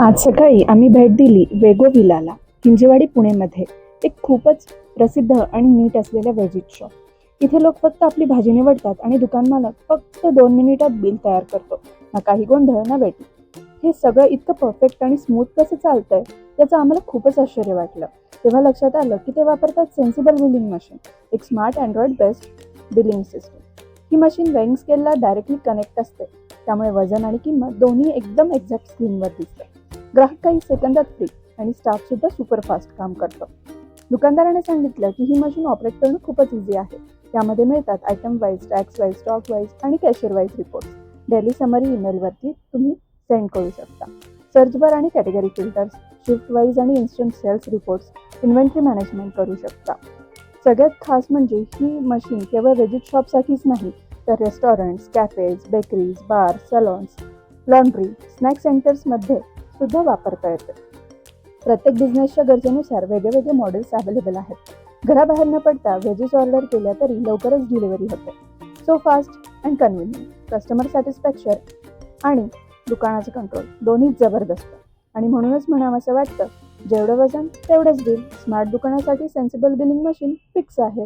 आज सकाळी आम्ही भेट दिली वेगो विलाला, हिंजेवाडी पुणेमध्ये. एक खूपच प्रसिद्ध आणि नीट असलेल्या व्हेजिट शॉप. इथे लोक फक्त आपली भाजी निवडतात आणि दुकान मालक फक्त 2 मिनिटात बिल तयार करतो. ना काही गोंधळ ना वेटिंग. हे सगळं इतकं परफेक्ट आणि स्मूथ कसं चालतंय याचं आम्हाला खूपच आश्चर्य वाटलं. तेव्हा लक्षात आलं की ते वापरतात सेन्सिबल बिलिंग मशीन, एक smart android based billing system. ही मशीन वेइंग स्केलला डायरेक्टली कनेक्ट असते, त्यामुळे वजन आणि किंमत दोन्ही एकदम एक्झॅक्ट स्क्रीनवर दिसते. ग्राहक काही सेकंदात फ्री आणि स्टाफ सुद्धा सुपर फास्ट काम करतो. दुकानदाराने सांगितलं की ही मशीन ऑपरेट करणं खूपच इझी आहे. यामध्ये मिळतात item wise, tax wise, stock wise आणि cashier wise report. Daily summary ईमेलवरती तुम्ही सेंड करू शकता. सर्च बार आणि कॅटेगरी फिल्टर्स, शिफ्ट वाईज आणि instant sales reports, inventory management करू शकता. सगळ्यात खास म्हणजे ही मशीन केवळ व्हेजिट शॉपसाठीच नाही, तर रेस्टॉरंट्स, कॅफेज, बेकरीज, बार, सलॉन्स, लॉन्ड्री, स्नॅक सेंटर्समध्ये सुद्धा वापरता येते. प्रत्येक बिझनेसच्या गरजेनुसार वेगवेगळे मॉडेल्स अवेलेबल आहेत. घराबाहेर न पडता व्हेजीस ऑर्डर केल्या तरी लवकरच डिलिव्हरी होते. So fast and convenient. Customer satisfaction आणि दुकानाचं कंट्रोल दोन्हीच जबरदस्त. आणि म्हणूनच म्हणावंसं वाटतं, जेवढं वजन तेवढंच बिल. स्मार्ट दुकानासाठी सेन्सिबल बिलिंग मशीन फिक्स आहे.